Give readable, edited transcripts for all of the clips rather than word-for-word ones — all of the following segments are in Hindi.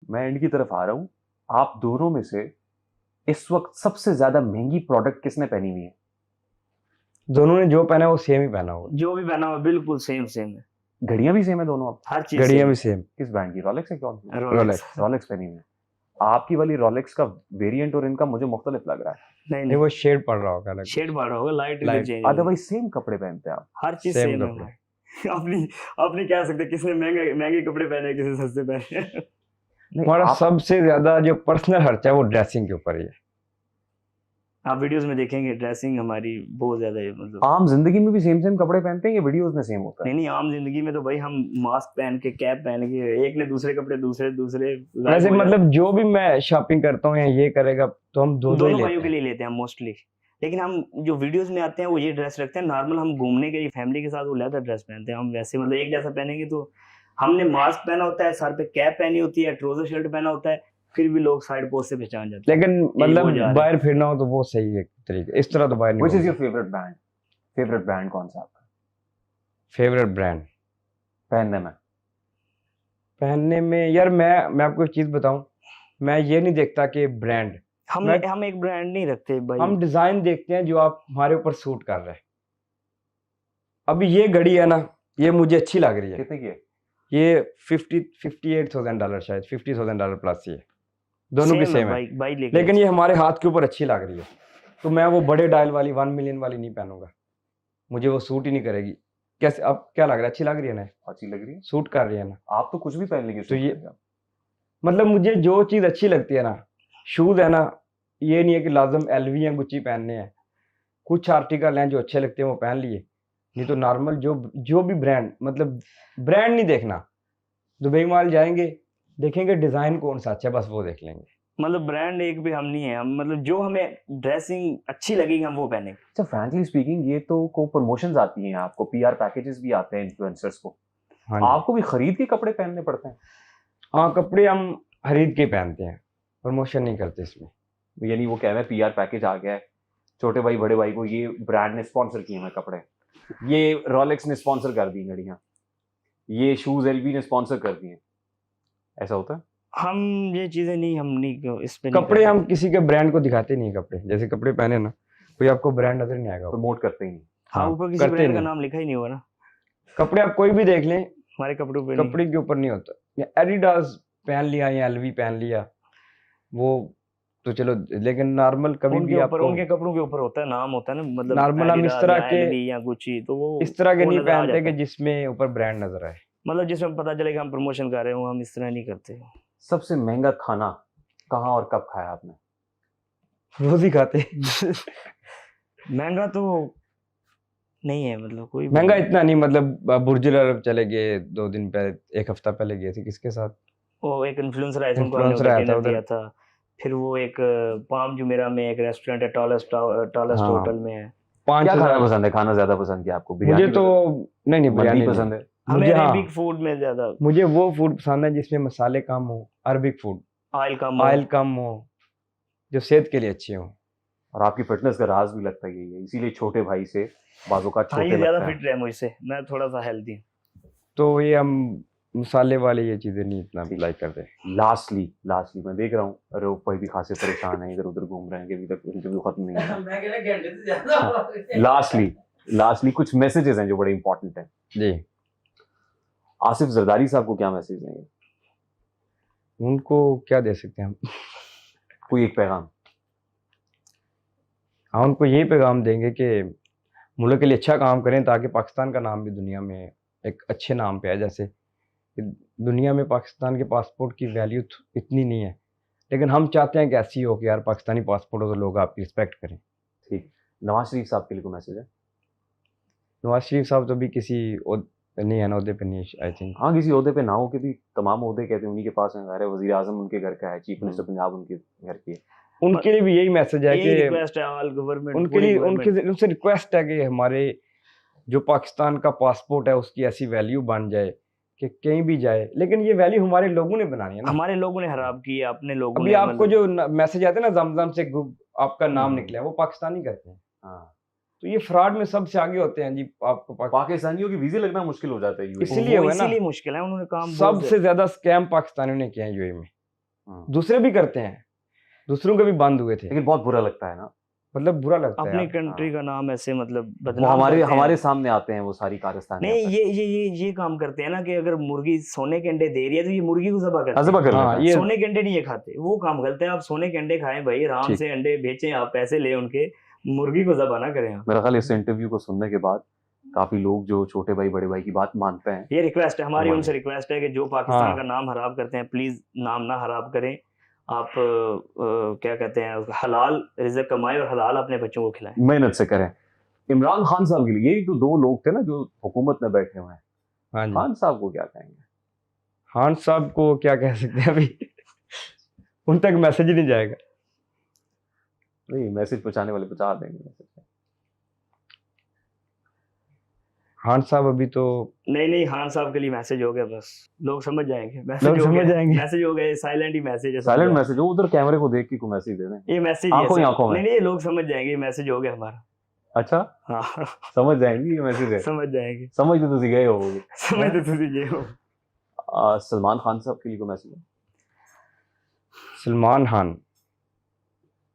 मैं एंड की तरफ आ रहा हूँ। आप दोनों में से इस वक्त सबसे ज्यादा महंगी प्रोडक्ट किसने पहनी हुई है? दोनों ने जो पहना है वो सेम ही पहना होगा। जो भी पहना हुआ बिल्कुल सेम सेम है, घड़ियां भी सेम है दोनों? आप हर चीज घड़ियां सेम भी सेम। किस ब्रांड की? रॉलेक्स है? कौन सी? है। रोलेक्स। रॉलेक्स पहनी हुई है। आपकी वाली रॉलेक्स का वेरिएंट और इनका मुझे मुख्तलिफ लग रहा है। नहीं नहीं वो नहीं, शेड पड़ रहा होगा अलग। शेड बढ़ रहा होगा, लाइट Light, चेंज होगी, अदरवाइज सेम कपड़े पहनते हैं आप। हर चीज सेम सेम है कपड़े। भाई। अपनी अपनी कह सकते हैं, किसने महंगे महंगे कपड़े पहने, किसी सस्ते पहने। नहीं, हमारा आप सबसे ज्यादा जो पर्सनल खर्चा है वो ड्रेसिंग के ऊपर ही है। आप वीडियोस में देखेंगे ड्रेसिंग हमारी बहुत ज्यादा है, मतलब आम जिंदगी में भी सेम कपड़े पहनते हैं या वीडियोस में सेम होता है? नहीं नहीं, आम जिंदगी में तो भाई हम मास्क पहन के, कैप पहन के, एक ने दूसरे कपड़े दूसरे दूसरे गायब वैसे हो जाते मतलब जो भी मैं शॉपिंग करता हूँ या ये करेगा तो हम हैं। दो ही दोनों लेते भाइयों के हैं। लिए लेते हैं मोस्टली, लेकिन हम जो वीडियोस में आते हैं वो ये ड्रेस रखते हैं। नॉर्मल हम घूमने के लिए फैमिली के साथ वो लेदर ड्रेस पहनते हैं। हम वैसे मतलब एक जैसा पहनेंगे तो हमने मास्क पहना होता है, सर पे कैप पहनी होती है, ट्राउजर शर्ट पहना होता है, फिर भी लोग साइड पोस्ट से पहचान जाते हैं। लेकिन वो मतलब जा रहे हैं। बाहर फिरना हो तो वो सही है तरीके, इस तरह तो बाहर व्हिच नहीं इज होगा। योर फेवरेट ब्रांड कौन सा आपका फेवरेट ब्रांड पहनने में? पहनने में यार मैं आपको एक चीज बताऊं, मैं ये नहीं देखता कि ब्रांड, हम एक ब्रांड नहीं रखते भाई। हम डिजाइन देखते हैं जो आप हमारे ऊपर सूट कर रहे हैं। अभी ये घड़ी है ना, ये मुझे अच्छी लग रही है। कितने की है? ये $58,000 शायद, $50,000 प्लस ये दोनों की सेम है। भाई लेके लेकिन ये हमारे हाथ के ऊपर अच्छी लग रही है, तो मैं वो बड़े डायल वाली 1 मिलियन वाली नहीं पहनूंगा, मुझे वो सूट ही नहीं करेगी। कैसे, अब क्या लग रहा है, अच्छी लग रही है ना? अच्छी लग रही है। सूट कर रही है ना? आप तो कुछ भी पहन लेंगे तो ये मतलब मुझे जो चीज़ अच्छी लगती है ना, शूज़ है ना, ये नहीं है कि लाजम एलवी या गुच्ची पहनने हैं। कुछ आर्टिकल हैं जो अच्छे लगते हैं वो पहन लिए, नहीं तो नॉर्मल जो भी ब्रांड, मतलब ब्रांड नहीं देखना। दुबई माल जाएंगे, देखेंगे डिज़ाइन कौन सा अच्छा है, बस वो देख लेंगे। मतलब ब्रांड एक भी हम नहीं है, हम मतलब जो हमें ड्रेसिंग अच्छी लगेगी हम वो पहनेंगे। अच्छा, फ्रैंकली स्पीकिंग, ये तो को प्रमोशंस आती हैं, आपको पीआर पैकेजेस भी आते हैं इन्फ्लुएंसर्स को। हाँ जी। आपको भी खरीद के कपड़े पहनने पड़ते हैं? हाँ, कपड़े हम खरीद के पहनते हैं, प्रमोशन नहीं करते इसमें। यानी वो कह रहे हैं पीआर पैकेज आ गया है, छोटे भाई बड़े भाई को ये ब्रांड ने स्पॉन्सर किए हैं कपड़े, ये रॉलेक्स ने स्पॉन्सर कर दी घड़ियां, ये शूज एलवी ने स्पॉन्सर कर दिए, ऐसा होता है? हम ये चीजें नहीं, हम नहीं इस पे नहीं कपड़े करते। हम किसी के ब्रांड को दिखाते नहीं, कपड़े जैसे कपड़े पहने ना, कोई आपको ब्रांड नजर नहीं आएगा। प्रमोट करते ही नहीं। हाँ, ऊपर किसी करते ब्रांड का नहीं। नाम लिखा ही नहीं होगा ना, कपड़े आप कोई भी देख लें, हमारे कपड़ों पे नहीं। कपड़े के ऊपर नहीं होता। या एडिडास पहन लिया या एलवी पहन लिया, वो तो चलो, लेकिन नॉर्मल कभी उनके भी ऊपर, आपको उनके कपड़ों के ऊपर होता है, नाम होता है ना, मतलब नॉर्मल हम इस Adidas तरह या के LV या गुच्ची, तो वो इस तरह के वो नहीं नजर आ पहनते जाता कि है। जिसमें ऊपर ब्रांड नजर आए। मतलब जिसमें पता चले कि हम प्रमोशन कर रहे हो, हम इस तरह नहीं करते। सबसे महंगा खाना कहाँ और कब खाया आपने? रोज ही खाते। महंगा तो नहीं है, मतलब कोई भी महंगा नहीं। इतना नहीं, मतलब बुर्ज अरब चले गए 2 दिन पहले, 1 हफ्ता पहले गए थे। किसके साथ? वो एक इन्फ्लुएंसर आया था, उनको हमने इन्फ्लुएंसर आया था डिनर उधर। दिया था। फिर वो एक पाम जुमेरा में एक रेस्टोरेंट है, टॉलेस्ट हाँ, होटल में है। 5,000। क्या खाना पसंद है? खाना ज्यादा पसंद क्या आपको? मुझे बिरयानी तो नहीं मंदी बिरयानी पसंद नहीं। है? हमें मुझे अरेबिक फूड में ज्यादा मुझे वो फूड पसंद है जिसमें मसाले कम हो, अरबिक फूड, ऑयल कम ऑयल हो। कम हो, जो सेहत के लिए अच्छे हो। और आपकी फिटनेस का राज भी लगता है यही है, इसीलिए छोटे भाई से बाजू का हाँ, छोटे ये ज्यादा लगता है। फिट रहे मुझसे, मैं थोड़ा सा हेल्दी। तो ये हम मसाले वाले ये चीजें नहीं इतना लाइक करते। लास्टली मैं देख रहा हूँ अरूप भाई भी खासे परेशान है, इधर उधर घूम रहे हैं कि अभी तक इंटरव्यू खत्म नहीं हुआ। मैं कह रहा घंटे से ज्यादा हो गए। लास्टली कुछ मैसेजेस हैं जो बड़े इंपॉर्टेंट हैं। जी, आसिफ जरदारी साहब को क्या मैसेज देंगे? उनको क्या दे सकते हैं हम? कोई एक पैगाम? हाँ, उनको यही पैगाम देंगे कि मुल्क के लिए अच्छा काम करें ताकि पाकिस्तान का नाम भी दुनिया में एक अच्छे नाम पे आए। जैसे दुनिया में पाकिस्तान के पासपोर्ट की वैल्यू इतनी नहीं है, लेकिन हम चाहते हैं कि ऐसी हो कि यार पाकिस्तानी पासपोर्ट हो तो लोग आपकी रिस्पेक्ट करें। ठीक। नवाज शरीफ साहब के लिए कोई मैसेज है? नवाज शरीफ साहब तो भी किसी नहीं है ना, ओहदे पे नहीं, आई थिंक। हाँ, किसी ओहदे पे ना हो के भी तमाम ओहदे कहते हैं उन्हीं के पास हैं। ज़ाहिर है वज़ीर आज़म उनके घर का है, चीफ मिनिस्टर पंजाब उनके घर की है। उनके लिए भी यही मैसेज है यही कि रिक्वेस्ट है ऑल गवर्नमेंट, उनके लिए उनसे रिक्वेस्ट है कि हमारे जो पाकिस्तान का पासपोर्ट है उसकी ऐसी वैल्यू बन जाए कि कहीं भी जाए, लेकिन ये वैल्यू हमारे लोगों ने बनानी है ना। हमारे लोगों ने खराब की है, अपने लोगों अभी ने। आपको मतलब जो मैसेज आते हैं ना, जमजम से आपका नाम निकला है, वो पाकिस्तानी करते हैं। हाँ, तो ये फ्रॉड में सबसे आगे होते हैं जी। आपको पाकिस्तानियों की वीज़े लगना मुश्किल हो जाता है यूएई। इसलिए हुआ ना, इसीलिए मुश्किल है, उन्होंने काम बहुत सबसे ज्यादा स्कैम पाकिस्तानियों ने किया है यूएई में। दूसरे भी करते हैं, दूसरों के भी बंद हुए थे, लेकिन बहुत बुरा लगता है ना, मतलब बुरा लगता है अपनी यार। कंट्री का नाम ऐसे मतलब वो बदनाम हमारे करते हैं। हमारे सामने आते हैं वो सारी कारस्तानी। नहीं ये काम करते हैं ना कि अगर मुर्गी सोने के अंडे दे रही है तो ये मुर्गी को ज़बह करते अजबा हैं। कर हाँ, लेता है। ये सोने के अंडे नहीं ये खाते, वो काम करते हैं। आप सोने के अंडे खाएं भाई, आराम ठीक। से अंडे बेचें, आप पैसे ले उनके, मुर्गी को ज़बह ना करें आप। मेरा ख्याल इस इंटरव्यू को सुनने के बाद काफी लोग जो छोटे भाई बड़े भाई की बात मानते हैं। ये रिक्वेस्ट है हमारी, हमारी। उनसे रिक्वेस्ट है कि जो पाकिस्तान हाँ। का नाम खराब करते हैं प्लीज नाम ना खराब करें। आप क्या कहते हैं, हलाल रिज़्क कमाएं और हलाल अपने बच्चों को खिलाएं। मेहनत से करें। इमरान खान साहब के लिए, यही तो दो लोग थे ना जो हुकूमत में बैठे हुए हैं। हाँ जी, खान साहब को क्या कहेंगे? खान साहब को क्या कह सकते हैं अभी उन तक मैसेज ही नहीं जाएगा। नहीं, मैसेज पहुंचाने वाले पहुंचा देंगे मैसेज। खान साहब अभी तो नहीं खान साहब के लिए मैसेज हो गया, बस लोग समझ जाएंगे। लोग मैसेज हो समझ गया, जाएंगे। मैसेज हो गया, साइलेंट ही मैसेज है। साइलेंट मैसेज हो, उधर कैमरे को देख के को मैसेज दे दें। ये मैसेज आंखों ही आंखों में। नहीं ये लोग समझ जाएंगे, ये मैसेज हो गया हमारा। अच्छा, हाँ समझ जाएंगे ये मैसेज है। समझ जाएंगे, समझ तो तुझे गए होगे। समझ तो तुझे ये हो। सलमान खान साहब के लिए को मैसेज है। सलमान खान,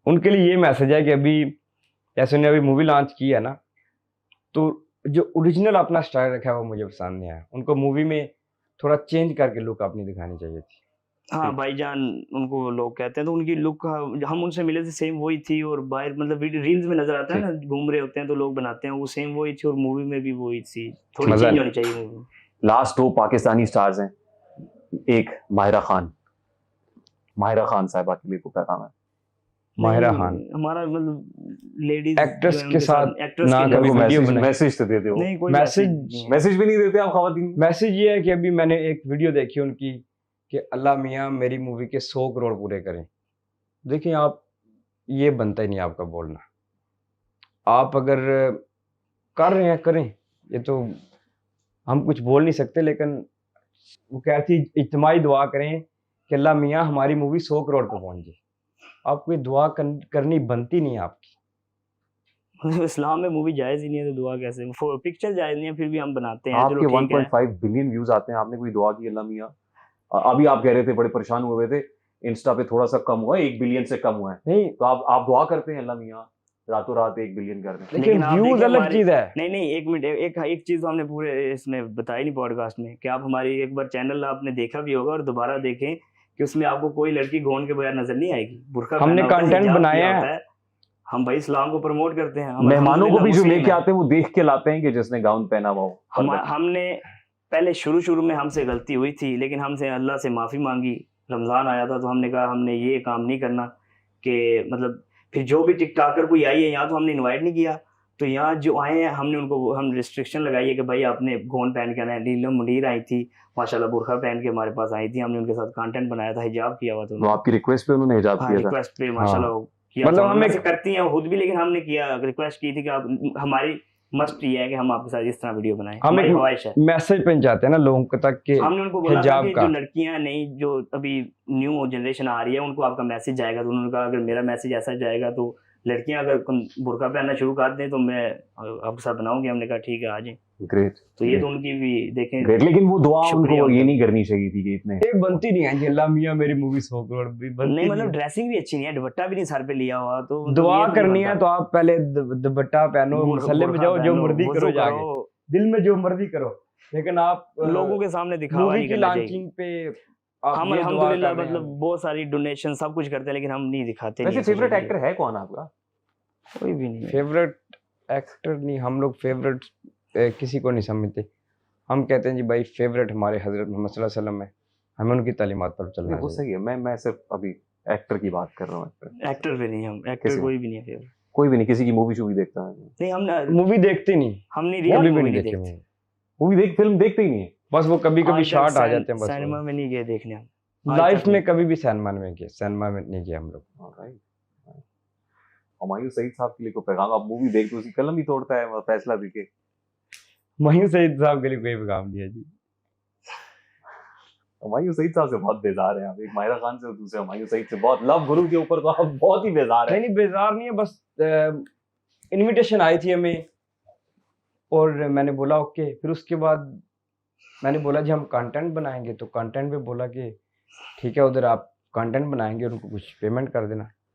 उनके लिए ये मैसेज है कि अभी जैसे उन्होंने अभी मूवी लॉन्च की है ना, तो जो ओरिजिनल अपना स्टाइल रखा है वो मुझे पसंद नहीं आया। उनको मूवी में थोड़ा चेंज करके लुक अपनी दिखानी चाहिए थी। हाँ भाईजान उनको लोग कहते हैं, तो उनकी लुक हम उनसे मिले थे सेम वही थी, और बाहर मतलब रील्स में नजर आता है ना, घूम रहे होते हैं तो लोग बनाते हैं, वो सेम वही थी, और मूवी में भी वही थी। थोड़ी मजा चेंज नहीं। होनी चाहिए मूवी। लास्ट दो पाकिस्तानी स्टार्स हैं, एक माहिरा खान। माहिरा खान साहिबा के लिए को पैगाम है। माहिरा नहीं, खान हमारा मतलब लेडीज एक्ट्रेस के साथ ना मेरे कभी को वीडियो मैसेज बनाई। मैसेज तो दे दो। नहीं कोई मैसेज- नहीं है। मैसेज भी नहीं देते आप खवातीन। मैसेज ये है कि अभी मैंने एक वीडियो देखी उनकी कि अल्लाह मियाँ मेरी मूवी के 100 करोड़ पूरे करें। देखिए आप, ये बनता ही नहीं आपका बोलना। आप अगर कर रहे हैं करें, ये तो हम कुछ बोल नहीं सकते, लेकिन वो कहती इज्तिमाई दुआ करें कि अल्लाह मियाँ हमारी मूवी 100 करोड़ पे पहुंच जाए। आपको ये दुआ करनी बनती नहीं है आपकी। मतलब इस्लाम में मूवी जायज ही नहीं है तो दुआ कैसे? पिक्चर जायज नहीं है फिर भी हम बनाते हैं। आपके चलो ठीक है। 1.5 बिलियन व्यूज आते हैं, आपने कोई दुआ की अल्लाह मियाँ? अभी आप कह रहे थे बड़े परेशान हुए थे, इंस्टा पे थोड़ा सा कम हुआ है, 1 बिलियन से कम हुआ है, नहीं, तो आप दुआ करते हैं अल्लाह मियाँ रातों रात 1 बिलियन कर दें। लेकिन लेकिन आप व्यूज देखिए अलग हमारे- चीज है। नहीं एक मिनट, एक चीज तो हमने पूरे इसमें बताई नहीं पॉडकास्ट में, कि आप हमारी एक बार चैनल आपने देखा भी होगा और दोबारा देखें कि उसमें आपको कोई लड़की गोंद के बगैर नजर नहीं आएगी। बुर्का हमने पहना होता है, content हिजाब बनाया किया है। होता है। हम भाई इस्लाम को प्रमोट करते हैं। हम मेहमानों को भी जो मुस्लिम लेके हैं। आते हैं वो देख के लाते हैं कि जिसने गाउन पहना हुआ हो। हमने पहले शुरू में हमसे गलती हुई थी, लेकिन हमसे अल्लाह से माफ़ी मांगी। रमज़ान आया था तो हमने कहा हमने ये काम नहीं करना, कि मतलब फिर जो भी टिकटॉकर कोई आई है यहाँ तो हमने इनवाइट नहीं किया, तो यहाँ जो आए हैं हमने उनको हम रिस्ट्रिक्शन लगाई है कि भाई आपने गोन पहन के आना है। नीलम मुनीर आई थी माशाल्लाह, बुरखा पहन के हमारे पास आई थी, हमने उनके साथ कंटेंट बनाया था, हिजाब किया हुआ था वो उन्होंने। आपकी रिक्वेस्ट पे उन्होंने हिजाब हाँ किया था। रिक्वेस्ट पे माशाल्लाह किया मतलब था। हमें हम करती हैं खुद भी, लेकिन हमने किया रिक्वेस्ट की थी कि आप, हमारी मस्ट ये है कि हम आपके साथ इस तरह वीडियो बनाएं, हम हमारी एक ख्वाहिश है। मैसेज पहुंचाते हैं ना लोगों को तक के हमने उनको बोला था हिजाब कि का। जो लड़कियां नई जो अभी न्यू जनरेशन आ रही है उनको आपका मैसेज जाएगा, तो उन्होंने कहा अगर मेरा मैसेज ऐसा जाएगा तो लड़कियां अगर बुर्का पहनना शुरू कर दें तो मैं आपके साथ बनाऊंगी। हमने कहा ठीक है आ जाए। ग्रेट। तो ये तो उनकी भी देखें। ग्रेट, लेकिन वो दुआ शुक्रिया उनको ये उनका। नहीं करनी चाहिए थी कि इतने ये बनती नहीं है कि अल्लाह मियाँ मेरी मूवी 100 करोड़ भी बनती नहीं मतलब नहीं है। ड्रेसिंग भी अच्छी नहीं है, दुपट्टा भी नहीं सर पे लिया हुआ, तो मतलब दुआ ये तो करनी नहीं है बनता। तो आप पहले दुपट्टा पहनो, मसल्ले में बुर्का जाओ, जो पहनो, मर्जी वुज़ू करो, जाके दिल में जो मर्जी करो, लेकिन आप लोगों के सामने दिखावा मूवी नहीं की करना चाहिए। लॉन्चिंग पे आप हम ये दुआ अल्हम्दुलिल्लाह कर रहे हैं। मतलब बहुत सारी डोनेशन सब कुछ करते हैं, लेकिन हम नहीं दिखाते। वैसे नहीं फेवरेट social एक्टर है कौन आपका? कोई भी नहीं है। फेवरेट एक्टर नहीं, हम लोग फेवरेट किसी को नहीं समझते। हम कहते हैं जी भाई फेवरेट हमारे हजरत मोहम्मद सल्लल्लाहु अलैहि वसल्लम है, हमें उनकी तालीमात पर चलना वो चाहिए। सही है, मैं सिर्फ अभी एक्टर की बात कर रहा हूँ। एक्टर भी नहीं, हम एक्टर किसी कोई भी नहीं है फेवरेट। कोई भी नहीं, किसी की मूवी शूवी देखता है? नहीं हम मूवी देखते नहीं, हमने कभी रियल भी मूवी नहीं नहीं देखी देखते। मूवी। मूवी देख फिल्म देखते ही नहीं है। बस वो कभी कभी आज तक शॉर्ट आ जाते हैं बस। सिनेमा में नहीं गए देखने हम। आज लाइफ तक में नहीं। कभी भी सिनेमा में नहीं गए हम लोग। Alright. हुमायूं सईद साहब के लिए को पैगाम, आप मूवी देख तो उसकी कलम ही तोड़ता है, वो फैसला देके। हुमायूं सईद साहब के लिए कोई पैगाम नहीं है जी। हुमायूं सईद साहब से बहुत बेजार है आप, एक माहिरा खान से और दूसरे हुमायूं सईद से बहुत। लव गुरु के ऊपर तो आप बहुत ही बेजार है। नहीं बेजार नहीं है, बस इनविटेशन आई थी हमें और मैंने बोला ओके। फिर उसके बाद मैंने बोला जी हम कंटेंट बनाएंगे, तो कंटेंट पे बोला कि ठीक है उधर आप कंटेंट बनाएंगे, उनको कुछ पेमेंट कर देना।